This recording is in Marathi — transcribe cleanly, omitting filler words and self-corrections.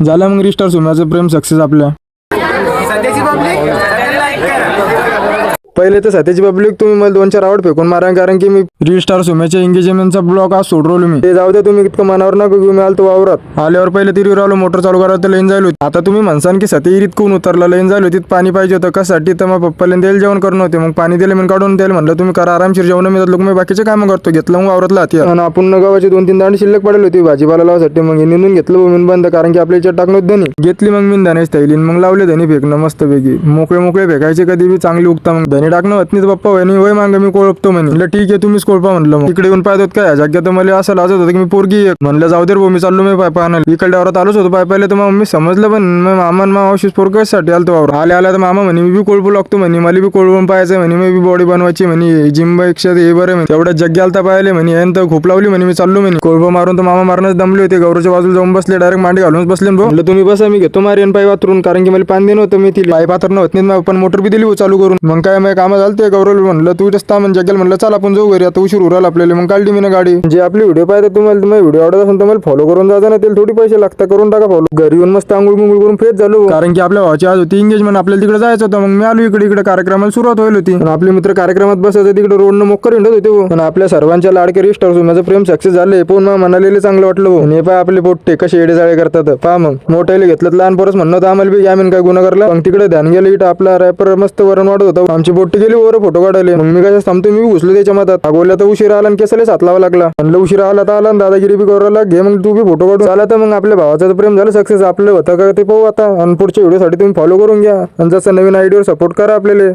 झालं मग रिस्टार सुम्याचं प्रेम सक्सेस आपल्या. पहिले तर सध्याची पब्लिक तुम्ही मला 2-4 आवड फेकून मारा, कारण की मी रिस्टार सुम्याच्या एंगेजमेंटचा ब्लॉग आज सोडवलो मी. ते जाऊ दे, तुम्ही इतकं मनावर नका घेऊ. मी आलतो वावरात. आल्यावर पहिले तिरीवर आलो, मोटर चालू करायला तर लाईन जायला होती. आता तुम्ही म्हणसान की सती इरीत कोण उतरला, लाईन जायला होती, पाणी पाहिजे होतं. कशासाठी तर मग पप्पाला द्यायला जेवण करणं होते. मग पाणी दिले, मी काढून द्यायला म्हणलं तुम्ही करा आरामशीर जेवण. मी लोक मी बाकीचे कामं करतो. घेतलं मग वावरातला हाती आणि आपण गावाची 2-3 दांडी शिल्लक पडली होती भाजीपाला लावासाठी. मग निंदून घेतलं भूमीन बंद, कारण की आपल्या याच्यात टाकणं धनी घेतली. मग मी धनेच थैलीन मग लावले धनी फेकणं मस्त पैकी. मोकळे फेकायचे कधी बी चांगली उगता. मग धनी टाकणं होत नाही. पप्पा वय मांग मी कोळपतो म्हणलं ठीक आहे तुम्हीच कोळपा म्हणलं. मग इकडे येऊन पाहत काय जाग्यात मला असं लाजत होतं की मी पोरगी म्हणलं जाऊ दे मी चाललो मी पाय पाहणार. इकडे वावरात आलोच होतो पाय पाहिले तर मग मी समजलं, पण मग मामा मावशीच पोरकासाठी आलतो वावर. आल्या तर मामा म्हणे मी बी कोळपू लागतो म्हणे, मला बी कोळपून पाहायचं म्हणे, मी बी बॉडी बनवायची म्हणे, जिम पेक्षा हे बरं म्हणे. तेवढ्या जग्गी आलता पाहिले म्हणे, यांत खूप लावली म्हणे. मी चाललो म्हणे कोळप मारून. तर मामा मारणच दमले होते. गौरवच्या बाजूला जाऊन बसले, डायरेक्ट मांडी घालूनच बसले. म्हणलं तुम्ही बसा मी घेतो मारेन पाय वातरून, कारण की मला पाणी देणं होतं. मी ती पाय पातरणं होत नाही, पण मोटर बी दिली चालू करून. मग काय मग कामं झालं ते. गौरव म्हणलं तू जास्त म्हणजे जग्याला म्हणलं चल आपण जाऊ घरी, आता उशीर उराला आपल्याला. मग काढली मी ना गाडी. जे आपली व्हिडिओ पाहिजे तुम्हाला व्हिडिओ आवडत असेल तर मला फॉलो करून जाता ना, त्याला थोडी पैसे लागतात, करून टाका फॉलो. घरी येऊन मस्त आंघोळ करून फ्रेश झालो, कारण की आपल्या भावाची आज होती एंगेजमेंट. आपल्याला तिकडे जायचं होतं. मग मी आलो इकडे कार्यक्रमाला सुरुवात होईल होती. आपले मित्र कार्यक्रमात बसायचं तिकडे रोडनं मोक्कर हिंडत होते. पण आपल्या सर्वांच्या लाडके रिस्टार सुम्याचं प्रेम सक्सेस झाले. पण मग म्हणालेले चांगलं वाटलं. आणि पा आपले पोट्टे कसे येडेजाळे करतात पा. मग मोठ्याला घेतलं लहान पोरच म्हणणं होतं आम्हाला बी यामीन काय गुन्हा करला. मग तिकडे ध्यान गेलं इथं आपला रॅपर मस्त वरण वाढत होता. आमची पोट्टी गेली वर फोटो काढायला. मग मी कशा थांबतो, मी घुसलो त्याच्या मधात. अगोल्या तर उशिरा आला आणि केसाला साथ लावा लागला. म्हणलं उशिरा आला तर आला, दादागिरी बी करायला घे मग तू बी फोटो काढून. आला तर मग आपल्या भावाचं प्रेम झालं सक्सेस. आपलं होतं का ते पाहू आता. आणि पुढच्या व्हिडिओसाठी तुम्ही फॉलो करून घ्या आणि जसं नवीन आयडियावर सपोर्ट करा आपल्याला.